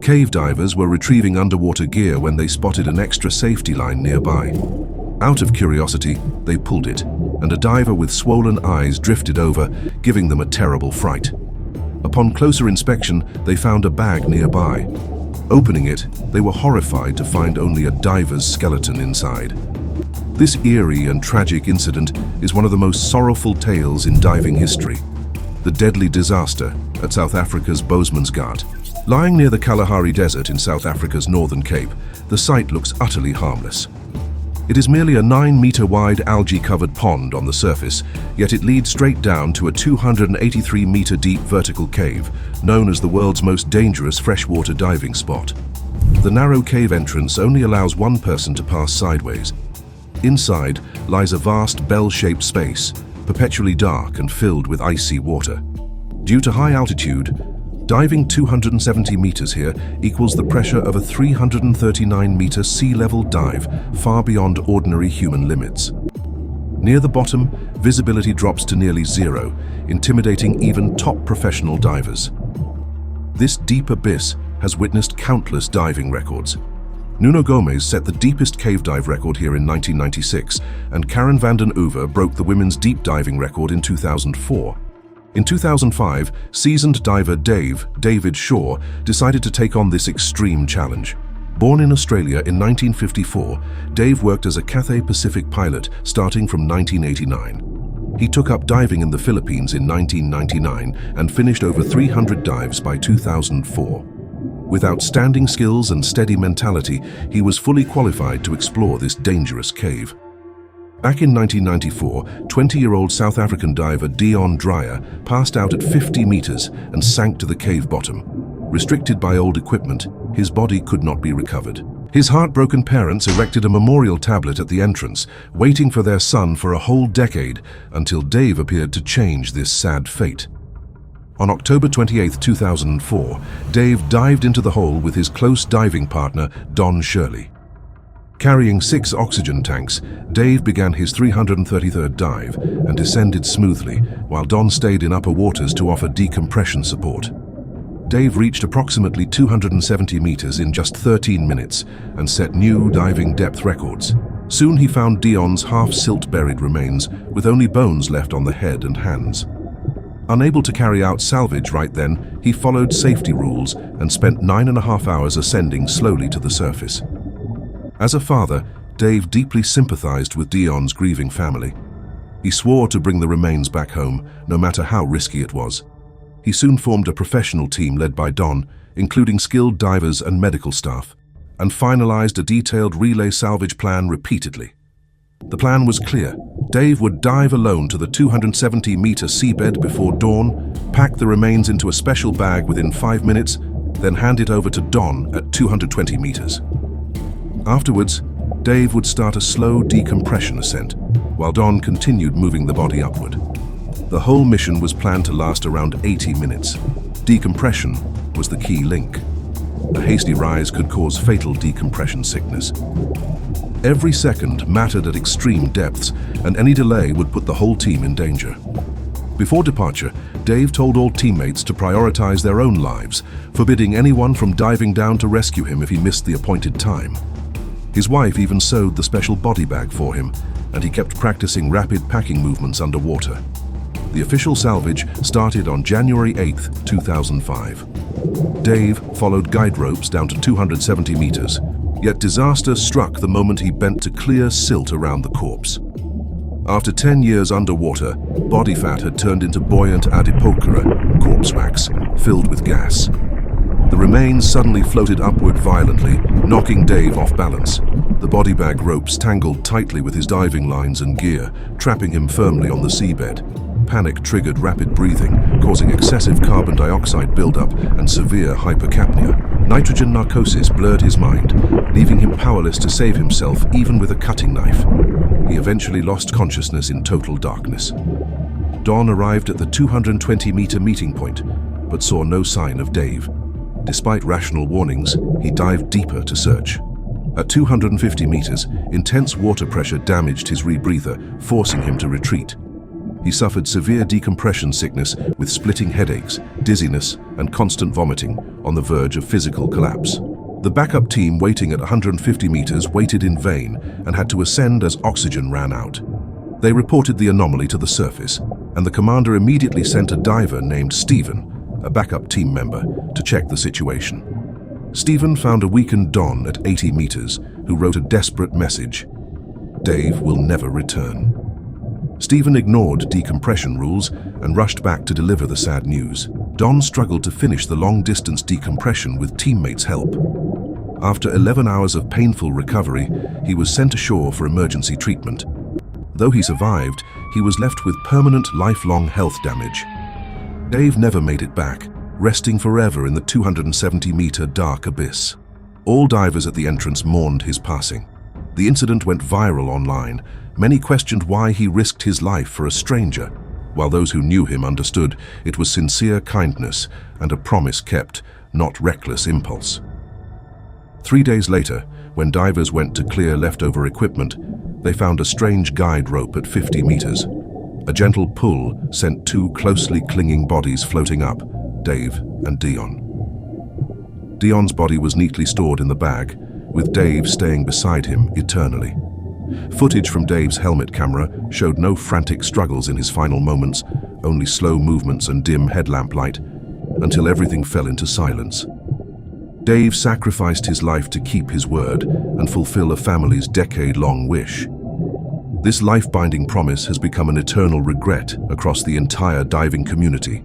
Cave divers were retrieving underwater gear when they spotted an extra safety line nearby. Out of curiosity, they pulled it, and a diver with swollen eyes drifted over, giving them a terrible fright. Upon closer inspection, they found a bag nearby. Opening it, they were horrified to find only a diver's skeleton inside. This eerie and tragic incident is one of the most sorrowful tales in diving history. The deadly disaster at South Africa's Boesmansgat. Lying near the Kalahari Desert in South Africa's Northern Cape, the site looks utterly harmless. It is merely a 9-meter-wide algae-covered pond on the surface, yet it leads straight down to a 283-meter-deep vertical cave, known as the world's most dangerous freshwater diving spot. The narrow cave entrance only allows one person to pass sideways. Inside lies a vast bell-shaped space, perpetually dark and filled with icy water. Due to high altitude, diving 270 meters here equals the pressure of a 339-meter sea-level dive far beyond ordinary human limits. Near the bottom, visibility drops to nearly zero, intimidating even top professional divers. This deep abyss has witnessed countless diving records. Nuno Gomes set the deepest cave dive record here in 1996, and Karen van den Oever broke the women's deep diving record in 2004. In 2005, seasoned diver David Shaw decided to take on this extreme challenge. Born in Australia in 1954, Dave worked as a Cathay Pacific pilot starting from 1989. He took up diving in the Philippines in 1999 and finished over 300 dives by 2004. With outstanding skills and steady mentality, he was fully qualified to explore this dangerous cave. Back in 1994, 20-year-old South African diver Dion Dreyer passed out at 50 meters and sank to the cave bottom. Restricted by old equipment, his body could not be recovered. His heartbroken parents erected a memorial tablet at the entrance, waiting for their son for a whole decade until Dave appeared to change this sad fate. On October 28, 2004, Dave dived into the hole with his close diving partner, Don Shirley. Carrying 6 oxygen tanks, Dave began his 333rd dive and descended smoothly, while Don stayed in upper waters to offer decompression support. Dave reached approximately 270 meters in just 13 minutes and set new diving depth records. Soon he found Dion's half-silt-buried remains, with only bones left on the head and hands. Unable to carry out salvage right then, he followed safety rules and spent 9.5 hours ascending slowly to the surface. As a father, Dave deeply sympathized with Dion's grieving family. He swore to bring the remains back home, no matter how risky it was. He soon formed a professional team led by Don, including skilled divers and medical staff, and finalized a detailed relay salvage plan repeatedly. The plan was clear. Dave would dive alone to the 270-meter seabed before dawn, pack the remains into a special bag within 5 minutes, then hand it over to Don at 220 meters. Afterwards, Dave would start a slow decompression ascent, while Don continued moving the body upward. The whole mission was planned to last around 80 minutes. Decompression was the key link. A hasty rise could cause fatal decompression sickness. Every second mattered at extreme depths, and any delay would put the whole team in danger. Before departure, Dave told all teammates to prioritize their own lives, forbidding anyone from diving down to rescue him if he missed the appointed time. His wife even sewed the special body bag for him, and he kept practicing rapid packing movements underwater. The official salvage started on January 8, 2005. Dave followed guide ropes down to 270 meters, yet disaster struck the moment he bent to clear silt around the corpse. After 10 years underwater, body fat had turned into buoyant adipocere, corpse wax, filled with gas. The remains suddenly floated upward violently, knocking Dave off balance. The body bag ropes tangled tightly with his diving lines and gear, trapping him firmly on the seabed. Panic triggered rapid breathing, causing excessive carbon dioxide buildup and severe hypercapnia. Nitrogen narcosis blurred his mind, leaving him powerless to save himself even with a cutting knife. He eventually lost consciousness in total darkness. Don arrived at the 220-meter meeting point, but saw no sign of Dave. Despite rational warnings, he dived deeper to search. At 250 meters, intense water pressure damaged his rebreather, forcing him to retreat. He suffered severe decompression sickness with splitting headaches, dizziness, and constant vomiting, on the verge of physical collapse. The backup team waiting at 150 meters waited in vain and had to ascend as oxygen ran out. They reported the anomaly to the surface, and the commander immediately sent a diver named Stephen, a backup team member, to check the situation. Stephen found a weakened Don at 80 meters who wrote a desperate message: "Dave will never return." Stephen ignored decompression rules and rushed back to deliver the sad news. Don struggled to finish the long-distance decompression with teammates' help. After 11 hours of painful recovery, he was sent ashore for emergency treatment. Though he survived, he was left with permanent, lifelong health damage. Dave never made it back, resting forever in the 270-meter dark abyss. All divers at the entrance mourned his passing. The incident went viral online. Many questioned why he risked his life for a stranger, while those who knew him understood it was sincere kindness and a promise kept, not reckless impulse. 3 days later, when divers went to clear leftover equipment, they found a strange guide rope at 50 meters. A gentle pull sent two closely clinging bodies floating up, Dave and Dion. Dion's body was neatly stored in the bag, with Dave staying beside him eternally. Footage from Dave's helmet camera showed no frantic struggles in his final moments, only slow movements and dim headlamp light, until everything fell into silence. Dave sacrificed his life to keep his word and fulfill a family's decade-long wish. This life-binding promise has become an eternal regret across the entire diving community.